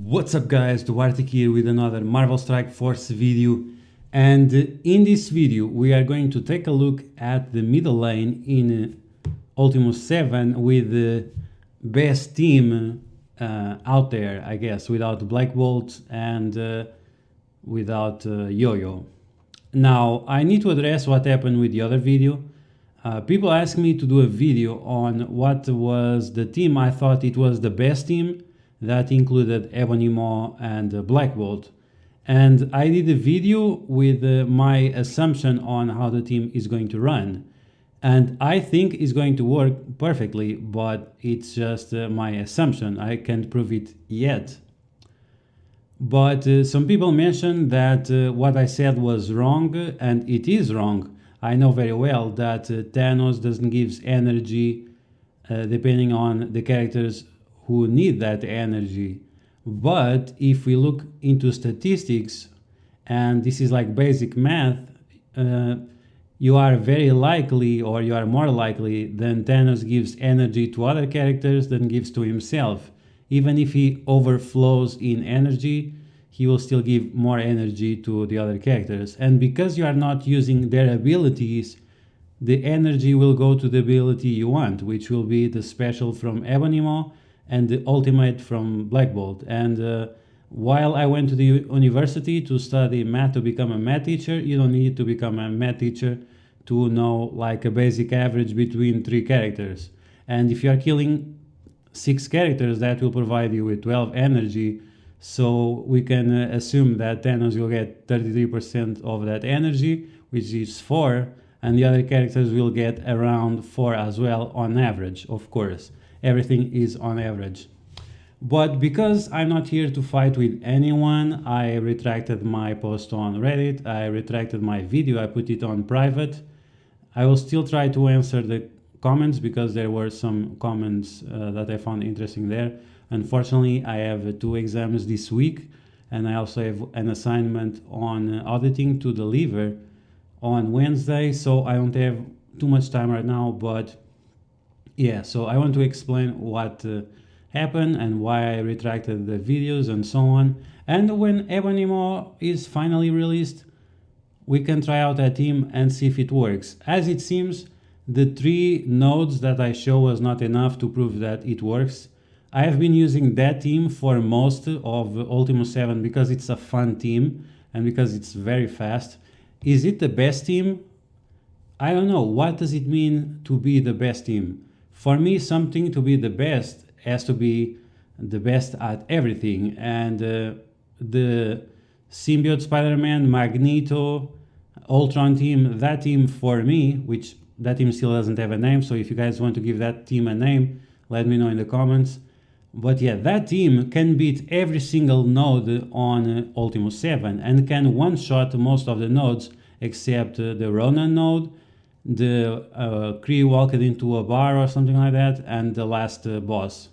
What's up guys, Duarte here with another Marvel Strike Force video, and in this video we are going to take a look at the middle lane in Ultimus 7 with the best team out there, I guess, without Black Bolt and without Yo-Yo. Now I need to address what happened with the other video. People asked me to do a video on what was the team I thought it was the best team. That included Ebony Maw and Black Bolt. And I did a video with my assumption on how the team is going to run. And I think it's going to work perfectly, but it's just my assumption. I can't prove it yet. But some people mentioned that what I said was wrong, and it is wrong. I know very well that Thanos doesn't give energy depending on the characters who need that energy. But if we look into statistics, and this is like basic math, you are very likely, or you are more likely than Thanos gives energy to other characters than gives to himself. Even if he overflows in energy, he will still give more energy to the other characters. And because you are not using their abilities, the energy will go to the ability you want, which will be the special from Ebony Maw and the ultimate from Black Bolt. And while I went to the university to study math to become a math teacher, you don't need to become a math teacher to know like a basic average between 3 characters. And if you are killing 6 characters, that will provide you with 12 energy. So we can assume that Thanos will get 33% of that energy, which is 4, and the other characters will get around 4 as well on average, of course. Everything is on average. But because I'm not here to fight with anyone, I retracted my post on Reddit, I retracted my video, I put it on private. I will still try to answer the comments because there were some comments that I found interesting there. Unfortunately, I have 2 exams this week, and I also have an assignment on auditing to deliver on Wednesday, so I don't have too much time right now. But yeah, so I want to explain what happened and why I retracted the videos and so on. And when Ebony Maw is finally released, we can try out that team and see if it works. As it seems, the 3 nodes that I show was not enough to prove that it works. I have been using that team for most of Ultimus 7 because it's a fun team and because it's very fast. Is it the best team? I don't know. What does it mean to be the best team? For me, something to be the best has to be the best at everything. And the Symbiote Spider-Man, Magneto, Ultron team, that team for me, which that team still doesn't have a name, so if you guys want to give that team a name, let me know in the comments. But yeah, that team can beat every single node on Ultimus 7 and can one-shot most of the nodes except the Ronan node, the Kree walked into a bar or something like that, and the last boss.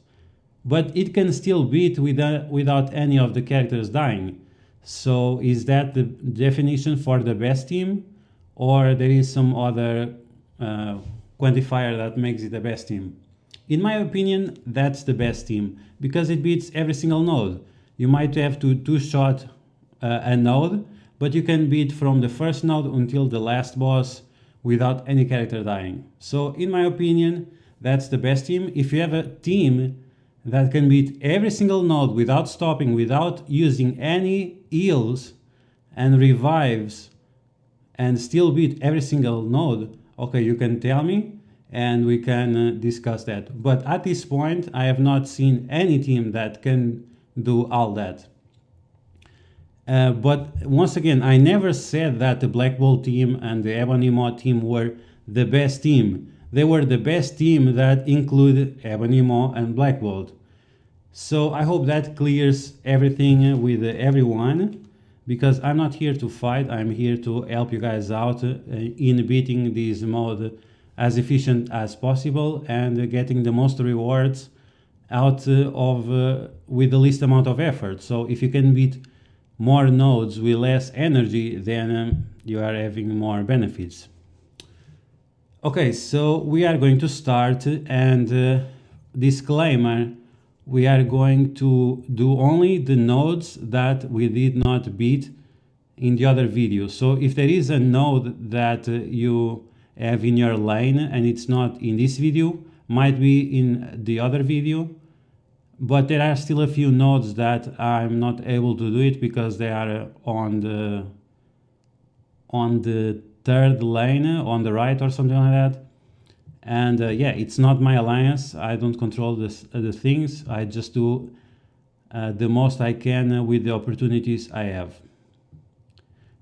But it can still beat without any of the characters dying. So is that the definition for the best team? Or there is some other quantifier that makes it the best team? In my opinion, that's the best team because it beats every single node. You might have to two-shot a node, but you can beat from the first node until the last boss without any character dying. So in my opinion, that's the best team. If you have a team that can beat every single node without stopping, without using any heals and revives, and still beat every single node, okay, you can tell me and we can discuss that. But at this point, I have not seen any team that can do all that. But once again, I never said that the Black Bolt team and the Ebony Maw team were the best team. They were the best team that included Ebony Maw and Black Bolt. So I hope that clears everything with everyone, because I'm not here to fight, I'm here to help you guys out in beating this mode as efficient as possible and getting the most rewards out of with the least amount of effort. So if you can beat more nodes with less energy, then you are having more benefits. Okay, so we are going to start, and disclaimer, we are going to do only the nodes that we did not beat in the other video. So if there is a node that you have in your lane and it's not in this video, might be in the other video, but there are still a few nodes that I'm not able to do it because they are on the third lane on the right or something like that. And yeah, it's not my alliance. I don't control this, the things. I just do the most I can with the opportunities I have.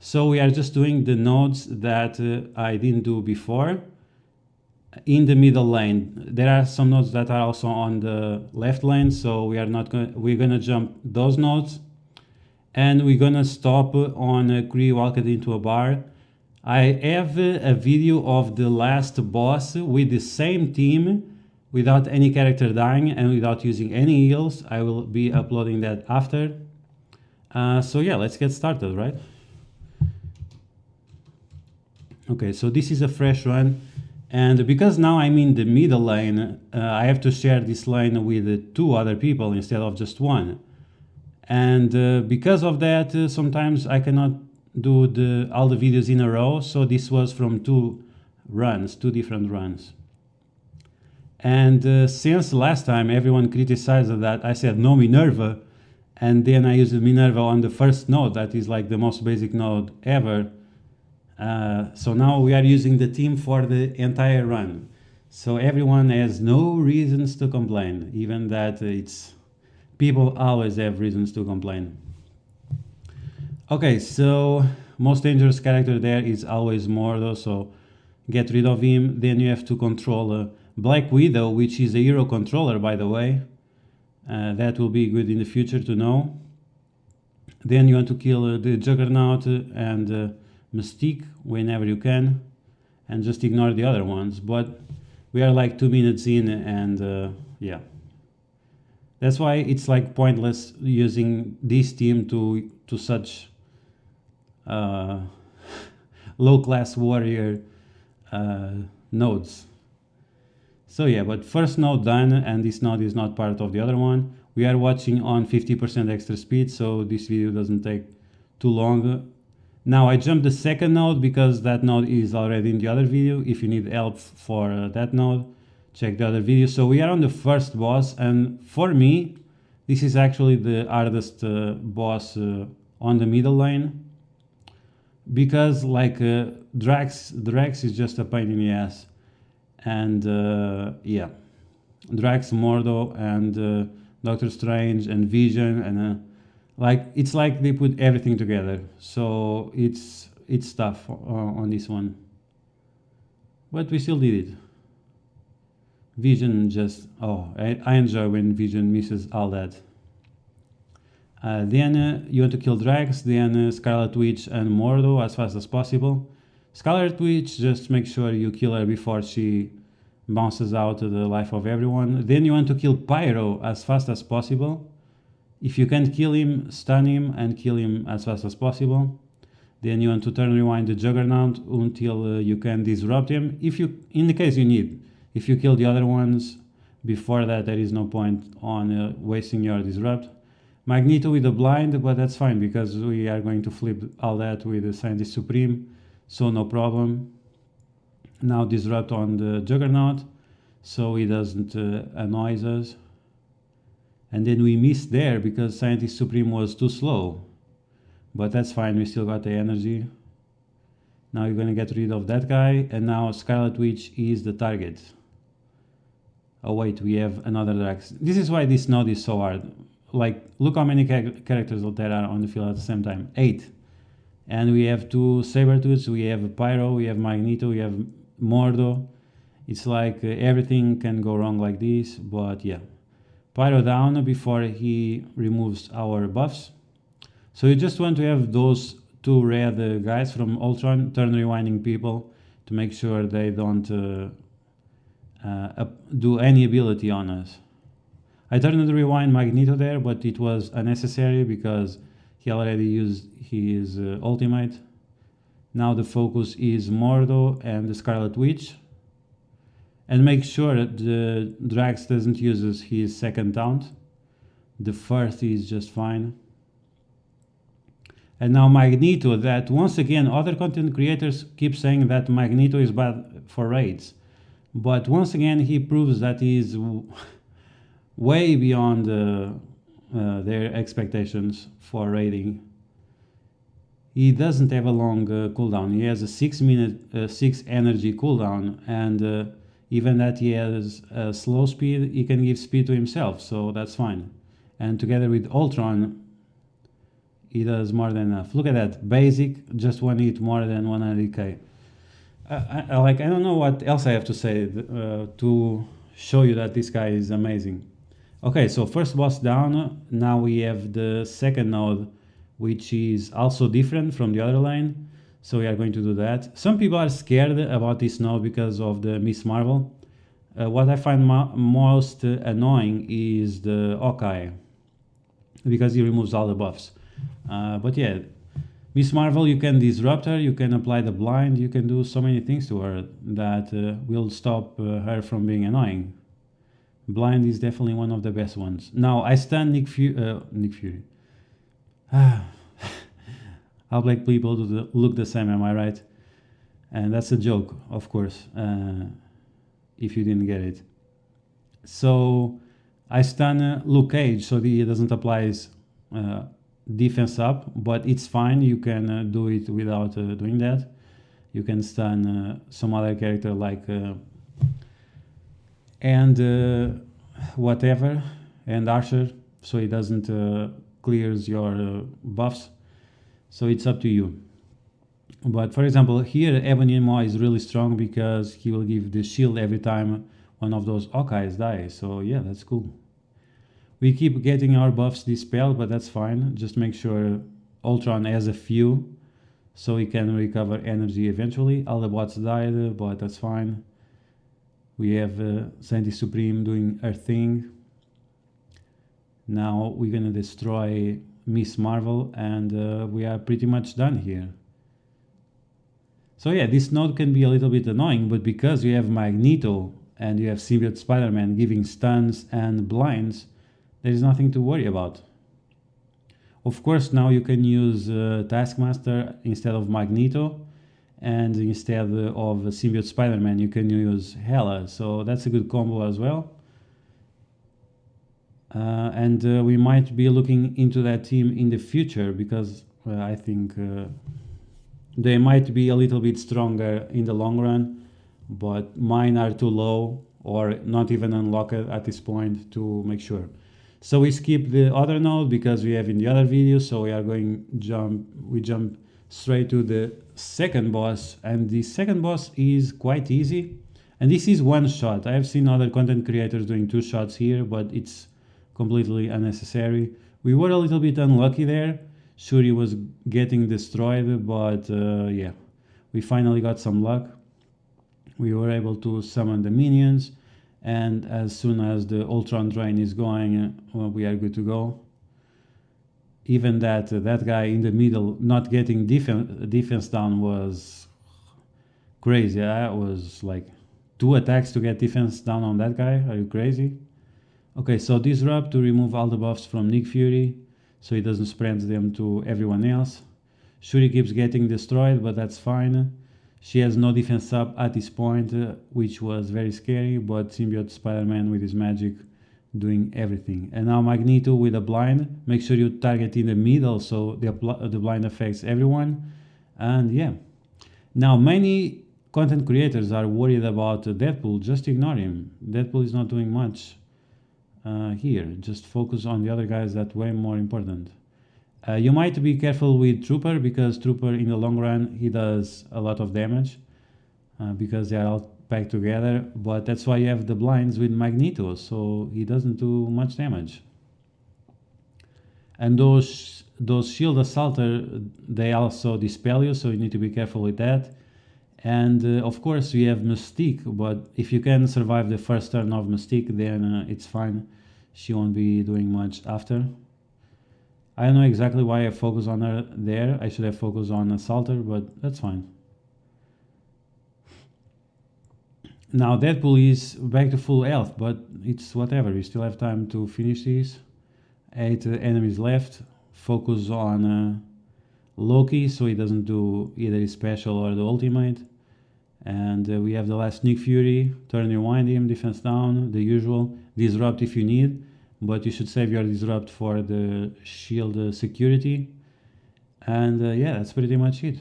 So we are just doing the nodes that I didn't do before in the middle lane. There are some nodes that are also on the left lane, so we are not going. We're gonna jump those nodes, and we're gonna stop on Cree Walked into a Bar. I have a video of the last boss with the same team, without any character dying and without using any heals. I will be uploading that after. So yeah, let's get started, right? Okay, so this is a fresh run, and because now I'm in the middle lane, I have to share this lane with 2 other people instead of just 1. And because of that, sometimes I cannot do all the videos in a row, so this was from 2 different runs. And since last time everyone criticized that I said no Minerva, and then I used Minerva on the first node, that is like the most basic node ever. So now we are using the team for the entire run. So everyone has no reasons to complain, even that it's people always have reasons to complain. Okay, so most dangerous character there is always Mordo, so get rid of him. Then you have to control Black Widow, which is a hero controller, by the way. That will be good in the future to know. Then you want to kill the Juggernaut and Mystique whenever you can, and just ignore the other ones. But we are like 2 minutes in, and yeah, that's why it's like pointless using this team to such low class warrior nodes. So yeah, but first node done, and this node is not part of the other one. We are watching on 50% extra speed, so this video doesn't take too long. Now I jumped the second node because that node is already in the other video. If you need help for that node, check the other video. So we are on the first boss, and for me, this is actually the hardest boss on the middle lane, because like Drax is just a pain in the ass, and yeah, Drax, Mordo, and Doctor Strange and Vision, and like it's like they put everything together, so it's tough on this one, but we still did it. Vision just, oh, I enjoy when Vision misses all that. Then you want to kill Drax, then Scarlet Witch and Mordo as fast as possible. Scarlet Witch, just make sure you kill her before she bounces out the life of everyone. Then you want to kill Pyro as fast as possible. If you can't kill him, stun him and kill him as fast as possible. Then you want to turn rewind the Juggernaut until you can disrupt him. In the case you need. If you kill the other ones before that, there is no point on wasting your disrupt. Magneto with the blind, but that's fine because we are going to flip all that with the Scientist Supreme, so no problem. Now disrupt on the Juggernaut, so he doesn't annoy us. And then we missed there because Scientist Supreme was too slow. But that's fine, we still got the energy. Now you're gonna get rid of that guy, and now Scarlet Witch is the target. Oh wait, we have another Drax. This is why this node is so hard. Like, look how many characters there are on the field at the same time. 8. And we have 2 Sabertooths, we have Pyro, we have Magneto, we have Mordo. It's like everything can go wrong like this, but yeah. Pyro down before he removes our buffs. So you just want to have those 2 red guys from Ultron, turn rewinding people, to make sure they don't do any ability on us. I turned the rewind Magneto there, but it was unnecessary because he already used his ultimate. Now the focus is Mordo and the Scarlet Witch. And make sure that the Drax doesn't use his second taunt. The first is just fine. And now Magneto, that once again, other content creators keep saying that Magneto is bad for raids. But once again, he proves that he is way beyond their expectations for raiding. He doesn't have a long cooldown. He has a 6 energy cooldown, and even that he has a slow speed, he can give speed to himself, so that's fine. And together with Ultron, he does more than enough. Look at that, basic, just one hit more than 100k. I don't know what else I have to say to show you that this guy is amazing. Okay, so first boss down. Now we have the second node, which is also different from the other lane. So we are going to do that. Some people are scared about this node because of the Miss Marvel. What I find most annoying is the Hawkeye, because he removes all the buffs. But yeah, Miss Marvel, you can disrupt her, you can apply the blind, you can do so many things to her that will stop her from being annoying. Blind is definitely one of the best ones. Now, I stun Nick Fury. All black people look the same, am I right? And that's a joke, of course, if you didn't get it. So, I stun Luke Cage so he doesn't apply his defense up, but it's fine. You can do it without doing that. You can stun some other character like whatever, and Archer, so it doesn't clears your buffs. So it's up to you. But for example, here Ebony Maw is really strong because he will give the shield every time one of those Hawkeyes dies. So yeah, that's cool. We keep getting our buffs dispelled, but that's fine. Just make sure Ultron has a few so he can recover energy eventually. All the bots died, but that's fine. We have Sandy Supreme doing her thing. Now we're gonna destroy Miss Marvel, and we are pretty much done here. So yeah, this node can be a little bit annoying, but because you have Magneto and you have Symbiote Spider-Man giving stuns and blinds, there is nothing to worry about. Of course, now you can use Taskmaster instead of Magneto, and instead of Symbiote Spider-Man you can use Hela, so that's a good combo as well. And we might be looking into that team in the future, because I think they might be a little bit stronger in the long run, but mine are too low or not even unlocked at this point to make sure. So we skip the other node because we have in the other video, so we are going jump straight to the second boss, and the second boss is quite easy, and this is one shot. I have seen other content creators doing 2 shots here, but it's completely unnecessary. We were a little bit unlucky there. Shuri was getting destroyed, but yeah, we finally got some luck. We were able to summon the minions, and as soon as the Ultron drain is going, we are good to go. Even that guy in the middle not getting defense down was crazy. I was like 2 attacks to get defense down on that guy. Are you crazy? Okay, so disrupt to remove all the buffs from Nick Fury so he doesn't spread them to everyone else. Shuri keeps getting destroyed, but that's fine. She has no defense up at this point, which was very scary, but Symbiote Spider-Man with his magic doing everything. And now Magneto with a blind. Make sure you target in the middle so the blind affects everyone. And yeah. Now many content creators are worried about Deadpool. Just ignore him. Deadpool is not doing much here. Just focus on the other guys. That's way more important. You might be careful with Trooper, because Trooper in the long run he does a lot of damage because they are all packed together, but that's why you have the blinds with Magneto, so he doesn't do much damage. And those shield assaulter, they also dispel you, so you need to be careful with that. And of course we have Mystique, but if you can survive the first turn of Mystique, then it's fine. She won't be doing much after. I don't know exactly why I focus on her there. I should have focused on Assaulter, but that's fine. Now Deadpool is back to full health, but it's whatever. We still have time to finish this. 8 enemies left. Focus on Loki so he doesn't do either his special or the ultimate. And we have the last Nick Fury. Turn, rewind him, defense down, the usual. Disrupt if you need, but you should save your disrupt for the shield security. And yeah, that's pretty much it.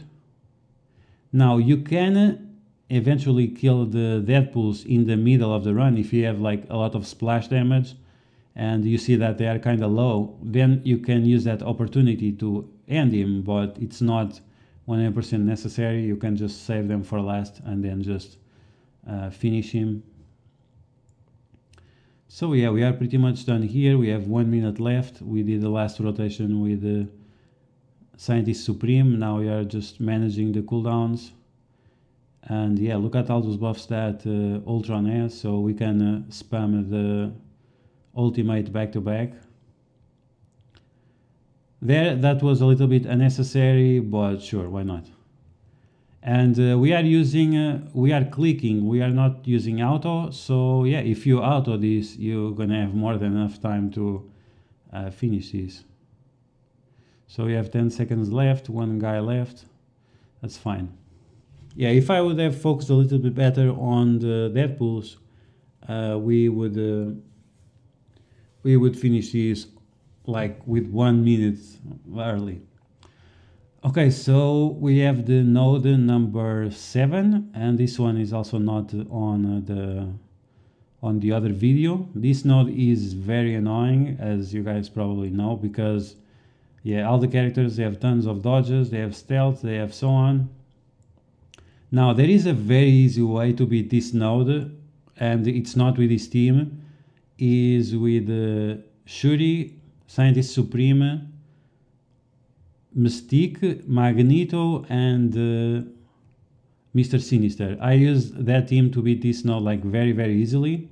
Now you can eventually kill the Deadpools in the middle of the run if you have like a lot of splash damage and you see that they are kind of low. Then you can use that opportunity to end him, but it's not 100% necessary. You can just save them for last and then just finish him. So yeah, we are pretty much done here. We have 1 minute left. We did the last rotation with the Scientist Supreme. Now we are just managing the cooldowns. And yeah, look at all those buffs that Ultron has, so we can spam the ultimate back to back. There, that was a little bit unnecessary, but sure, why not? And we are clicking, we are not using auto, so yeah, if you auto this, you're gonna have more than enough time to finish this. So we have 10 seconds left, one guy left, that's fine. Yeah, if I would have focused a little bit better on the Deadpools, we would finish this like with 1 minute early. Okay, so we have the node number 7, and this one is also not on the other video. This node is very annoying, as you guys probably know, because yeah, all the characters, they have tons of dodges, they have stealth, they have so on. Now there is a very easy way to beat this node, and it's not with this team, is with Shuri, Scientist Supreme, Mystique, Magneto, and Mr. Sinister. I use that team to beat this node like very easily.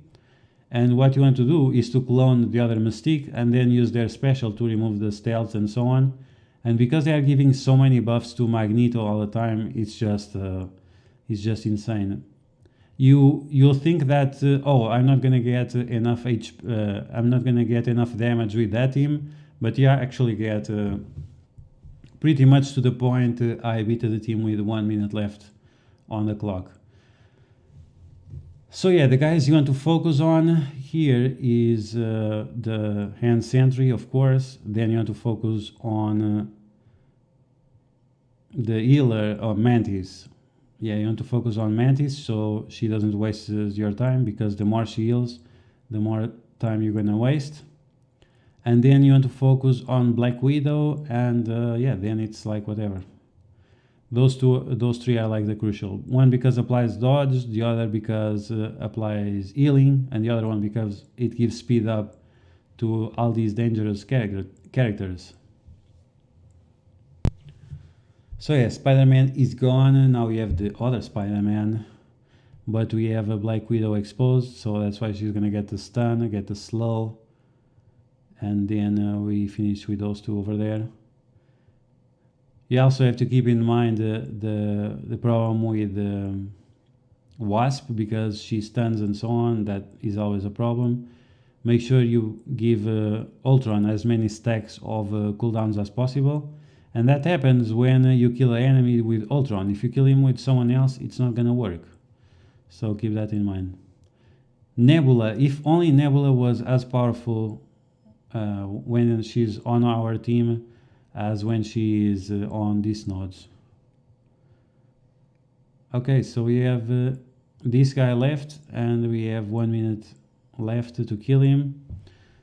And what you want to do is to clone the other Mystique and then use their special to remove the stealth and so on. And because they are giving so many buffs to Magneto all the time, it's just insane. You'll think that oh, I'm not gonna get enough I'm not gonna get enough damage with that team, but you actually get pretty much to the point. I beat the team with 1 minute left on the clock. So yeah, the guys you want to focus on here is the hand sentry, of course. Then you want to focus on the healer or Mantis. Yeah, you want to focus on Mantis so she doesn't waste your time, because the more she heals, the more time you're gonna waste. And then you want to focus on Black Widow, and yeah, then it's like whatever. Those three are like the crucial. One because applies dodge, the other because applies healing, and the other one because it gives speed up to all these dangerous characters. So yeah, Spider-Man is gone. Now we have the other Spider-Man, but we have a Black Widow exposed, so that's why she's gonna get the stun, get the slow, and then we finish with those two over there. You also have to keep in mind the problem with Wasp, because she stuns and so on. That is always a problem. Make sure you give Ultron as many stacks of cooldowns as possible. And that happens when you kill an enemy with Ultron. If you kill him with someone else, it's not gonna work. So keep that in mind. Nebula, if only Nebula was as powerful when she's on our team as when she is on these nodes. Okay, so we have this guy left, and we have 1 minute left to kill him.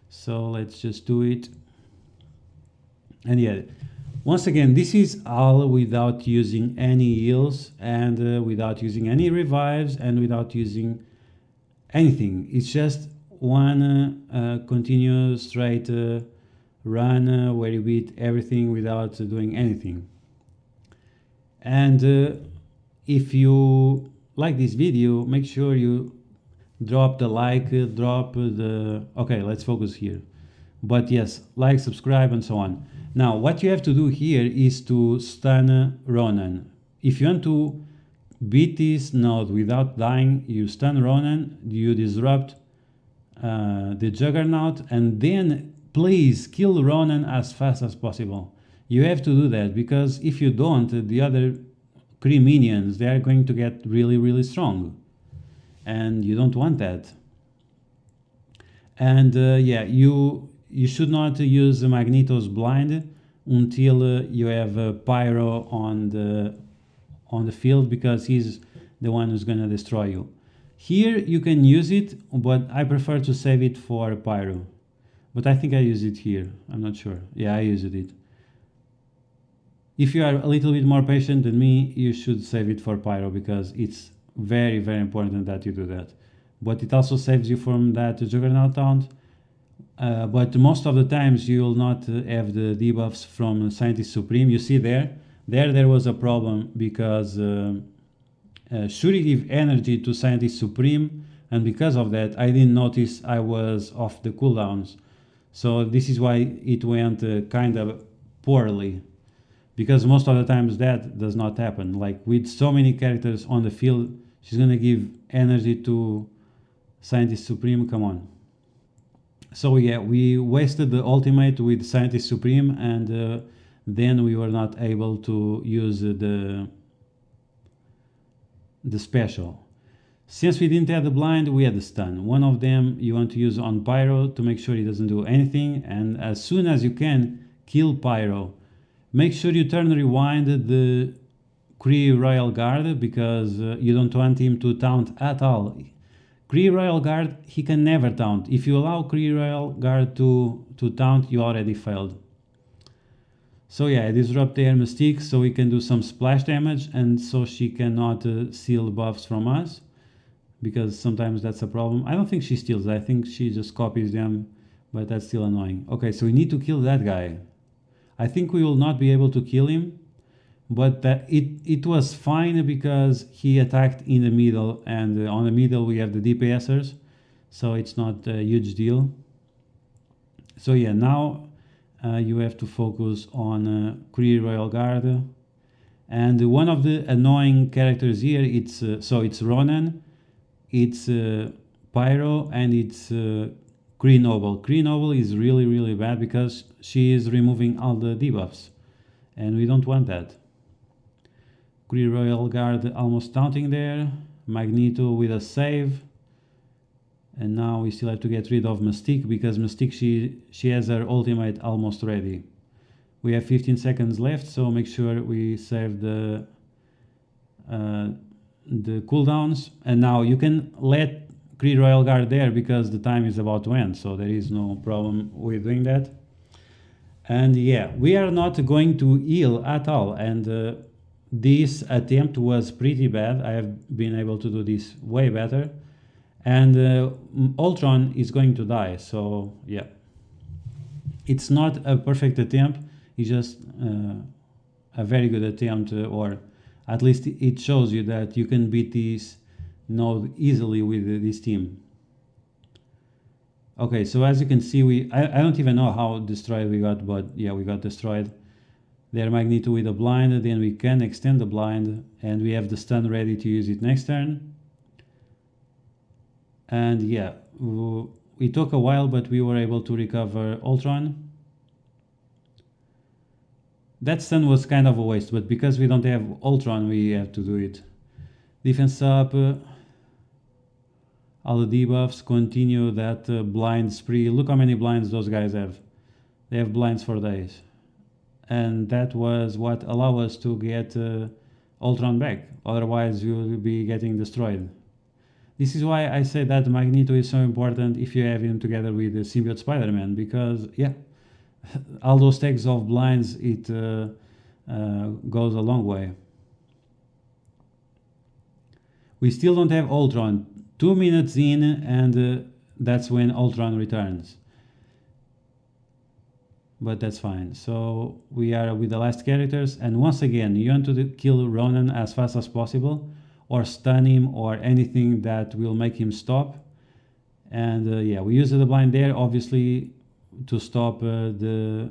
So let's just do it. And yeah, once again, this is all without using any heals, and without using any revives, and without using anything. It's just one continuous straight run where you beat everything without doing anything. And if you like this video, make sure you drop the like, drop the... Okay, let's focus here. But yes, like, subscribe, and so on. Now, what you have to do here is to stun Ronan. If you want to beat this node without dying, you stun Ronan, you disrupt the Juggernaut, and then please kill Ronan as fast as possible. You have to do that, because if you don't, the other Kree minions, they are going to get really, really strong. And you don't want that. And yeah, you should not use Magneto's blind until you have Pyro on the field, because he's the one who's gonna destroy you. Here you can use it, but I prefer to save it for Pyro. But I think I use it here. I'm not sure. Yeah, I used it. If you are a little bit more patient than me, you should save it for Pyro, because it's very, very important that you do that. But it also saves you from that Juggernaut taunt. But most of the times you will not have the debuffs from Scientist Supreme. You see there was a problem, because Shuri gave energy to Scientist Supreme, and because of that I didn't notice I was off the cooldowns. So this is why it went kind of poorly, because most of the times that does not happen. Like with so many characters on the field, she's gonna give energy to Scientist Supreme, come on. So yeah, we wasted the ultimate with Scientist Supreme, and then we were not able to use the special. Since we didn't have the blind, we had the stun. One of them you want to use on Pyro to make sure he doesn't do anything, and as soon as you can, kill Pyro. Make sure you turn rewind the Kree Royal Guard, because you don't want him to taunt at all. Kree Royal Guard, he can never taunt. If you allow Kree Royal Guard to taunt, you already failed. So yeah, disrupt their Mystique so we can do some splash damage, and so she cannot steal buffs from us, because sometimes that's a problem. I don't think she steals, I think she just copies them, but that's still annoying. Okay, so we need to kill that guy. I think we will not be able to kill him, but it was fine because he attacked in the middle, and on the middle we have the DPSers, so it's not a huge deal. So yeah, now you have to focus on Kree Royal Guard, and one of the annoying characters here, it's Ronan, it's Pyro, and it's Kree Noble. Kree Noble is really, really bad because she is removing all the debuffs, and we don't want that. Kree Royal Guard almost taunting there. Magneto with a save. And now we still have to get rid of Mystique, because Mystique, she has her ultimate almost ready. We have 15 seconds left, so make sure we save the cooldowns. And now you can let Kree Royal Guard there, because the time is about to end, so there is no problem with doing that. And yeah, we are not going to heal at all, and this attempt was pretty bad. I have been able to do this way better, and Ultron is going to die, so yeah, it's not a perfect attempt, it's just a very good attempt, or at least it shows you that you can beat this node easily with this team. Okay, so as you can see, I don't even know how destroyed we got, but yeah, we got destroyed. There Magneto with a blind, then we can extend the blind, and we have the stun ready to use it next turn. And yeah, it took a while, but we were able to recover Ultron. That stun was kind of a waste, but because we don't have Ultron, we have to do it. Defense up, all the debuffs, continue that blind spree. Look how many blinds those guys have. They have blinds for days. And that was what allowed us to get Ultron back. Otherwise, we will be getting destroyed. This is why I say that Magneto is so important if you have him together with the Symbiote Spider-Man, because yeah, all those stacks of blinds, it goes a long way. We still don't have Ultron. 2 minutes in, and that's when Ultron returns. But that's fine. So we are with the last characters, and once again, you want to kill Ronan as fast as possible, or stun him, or anything that will make him stop. And yeah, we use the blind there, obviously, to stop the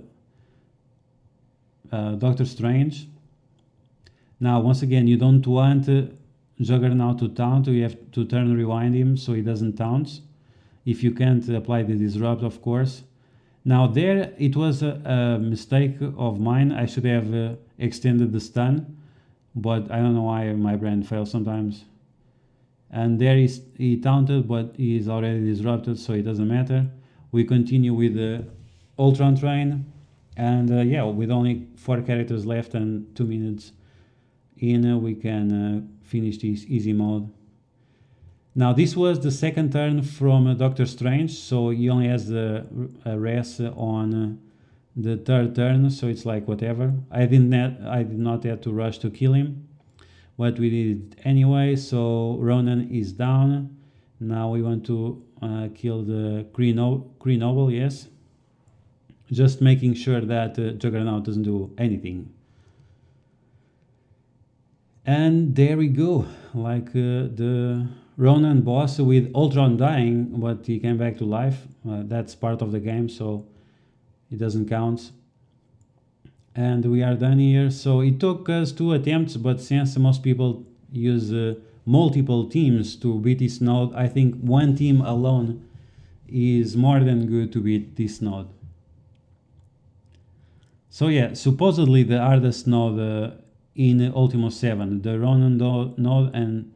Doctor Strange. Now, once again, you don't want Juggernaut to taunt, you have to turn rewind him so he doesn't taunt. If you can't apply the disrupt, of course. Now there, it was a mistake of mine. I should have extended the stun, but I don't know why my brain fails sometimes. And there he taunted, but he is already disrupted, so it doesn't matter. We continue with the Ultron train, and yeah, with only 4 characters left and 2 minutes in, we can finish this easy mode. Now this was the second turn from Doctor Strange, so he only has the res on the third turn, so it's like whatever. I did not have to rush to kill him, but we did it anyway. So Ronan is down. Now we want to kill the Kree Noble, yes. Just making sure that Juggernaut doesn't do anything. And there we go, like the Ronan boss with Ultron dying, but he came back to life. That's part of the game, so it doesn't count. And we are done here. So it took us 2 attempts, but since most people use multiple teams to beat this node, I think 1 team alone is more than good to beat this node. So yeah, supposedly the hardest node in Ultimus 7, the Ronan node, and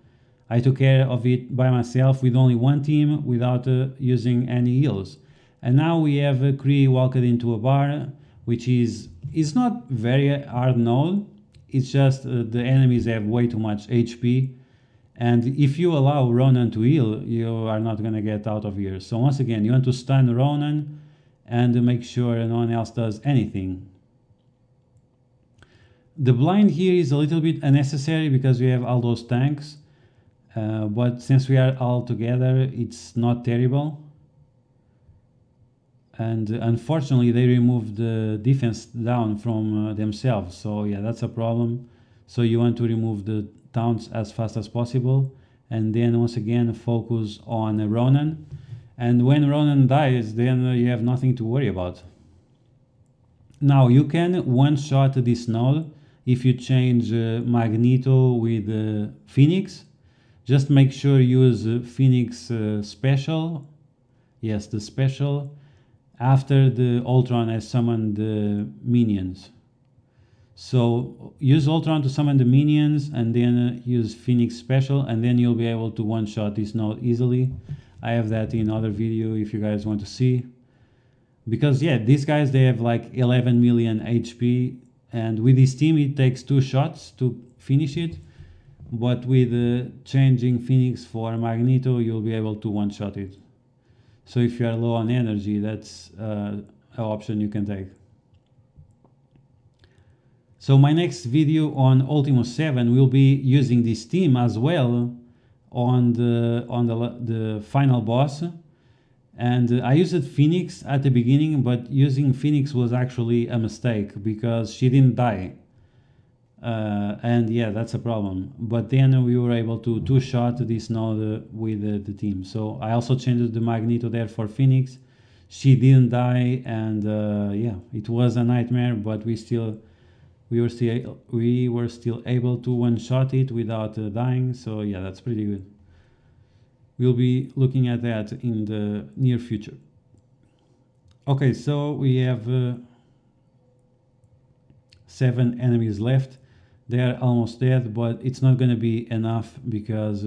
I took care of it by myself with only 1 team without using any heals. And now we have Kree walked into a bar, which is not very hard node. It's just the enemies have way too much HP. And if you allow Ronan to heal, you are not going to get out of here. So once again, you want to stun Ronan and make sure no one else does anything. The blind here is a little bit unnecessary because we have all those tanks. But since we are all together, it's not terrible. And unfortunately, they removed the defense down from themselves. So yeah, that's a problem. So you want to remove the taunts as fast as possible. And then once again, focus on Ronan. And when Ronan dies, then you have nothing to worry about. Now you can one-shot this node if you change Magneto with Phoenix. Just make sure you use Phoenix special. Yes, the special. After the Ultron has summoned the minions. So use Ultron to summon the minions and then use Phoenix special, and then you'll be able to one-shot this node easily. I have that in other video if you guys want to see. Because yeah, these guys, they have like 11 million HP, and with this team it takes 2 shots to finish it. But with changing Phoenix for Magneto, you'll be able to one-shot it. So if you are low on energy, that's an option you can take. So my next video on Ultimus 7 will be using this team as well on the final boss. And I used Phoenix at the beginning, but using Phoenix was actually a mistake because she didn't die. And yeah, that's a problem. But then we were able to two-shot this node with the team. So I also changed the Magneto there for Phoenix. She didn't die, and yeah, it was a nightmare, but we were still able to one-shot it without dying. So yeah, that's pretty good. We'll be looking at that in the near future. Okay, so we have 7 enemies left. They're almost dead, but it's not going to be enough because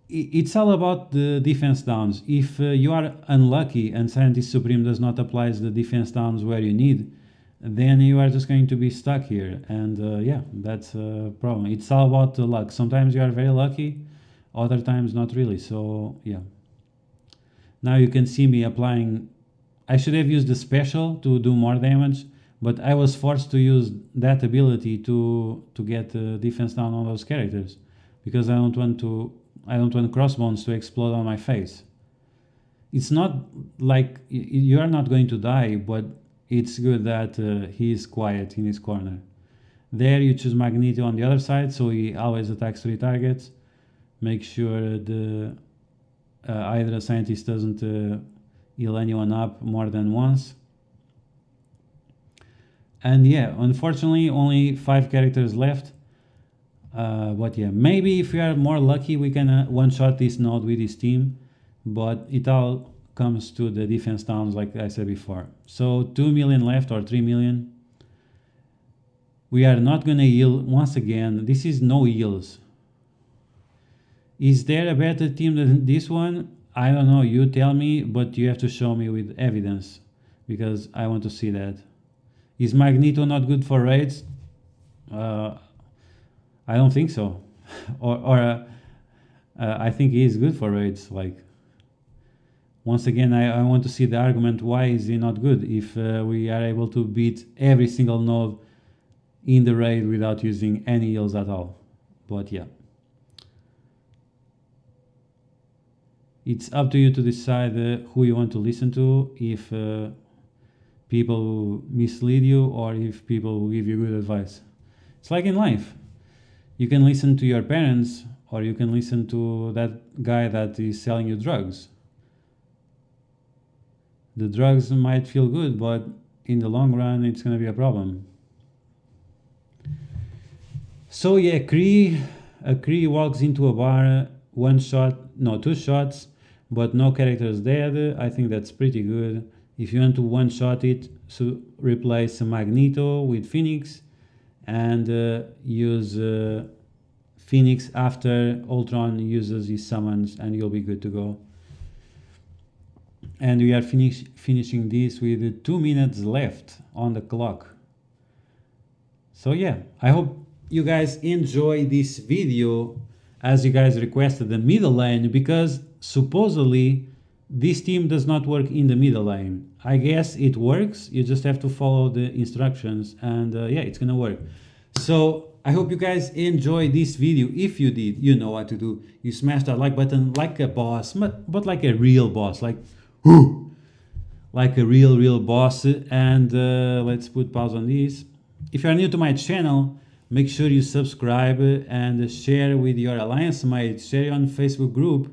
it's all about the defense downs. If you are unlucky and Scientist Supreme does not apply the defense downs where you need, then you are just going to be stuck here. And yeah, that's a problem. It's all about the luck. Sometimes you are very lucky, other times not really. So yeah. Now you can see me applying. I should have used the special to do more damage, but I was forced to use that ability to get defense down on those characters because I don't want crossbones to explode on my face. It's not like you are not going to die, but it's good that he is quiet in his corner. There you choose Magneto on the other side, so he always attacks 3 targets. Make sure the either a scientist doesn't heal anyone up more than once. And yeah, unfortunately only 5 characters left. But yeah, maybe if we are more lucky we can one-shot this node with this team, but it all comes to the defense downs, like I said before. So 2 million left, or 3 million. We are not gonna yield once again. This is no yields. Is there a better team than this one? I don't know, you tell me, but you have to show me with evidence, because I want to see that. Is Magneto not good for raids? I don't think so. or I think he is good for raids. Like, once again, I want to see the argument why is he not good if we are able to beat every single node in the raid without using any heals at all. But yeah, it's up to you to decide who you want to listen to, if people mislead you or if people give you good advice. It's like in life. You can listen to your parents, or you can listen to that guy that is selling you drugs. The drugs might feel good, but in the long run, it's going to be a problem. So yeah, Kree walks into a bar, two shots, but no characters dead. I think that's pretty good. If you want to one-shot it, so replace Magneto with Phoenix, and use Phoenix after Ultron uses his summons, and you'll be good to go. And we are finishing this with 2 minutes left on the clock. So yeah, I hope you guys enjoy this video, as you guys requested the middle lane, because supposedly this team does not work in the middle lane. I guess it works, you just have to follow the instructions, and yeah, it's gonna work. So I hope you guys enjoyed this video. If you did, you know what to do. You smash that like button like a boss, but like a real boss, like a real boss. And let's put pause on this. If you are new to my channel, make sure you subscribe and share with your alliance mates, share on Facebook group,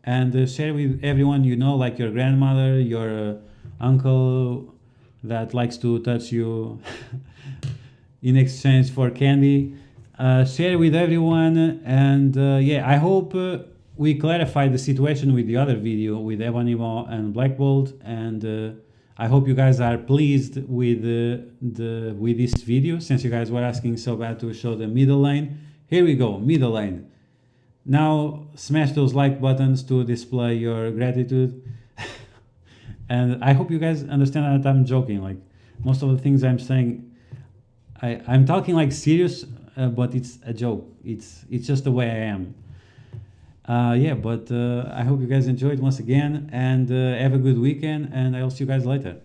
and share with everyone you know, like your grandmother, your uncle that likes to touch you in exchange for candy. Share with everyone, and yeah, I hope we clarified the situation with the other video with Ebonimo and Black Bolt, and I hope you guys are pleased with this video, since you guys were asking so bad to show the middle lane. Here we go, middle lane. Now smash those like buttons to display your gratitude. And I hope you guys understand that I'm joking. Like, most of the things I'm saying, I'm talking like serious, but it's a joke. It's just the way I am. Yeah, but I hope you guys enjoyed once again, and have a good weekend, and I'll see you guys later.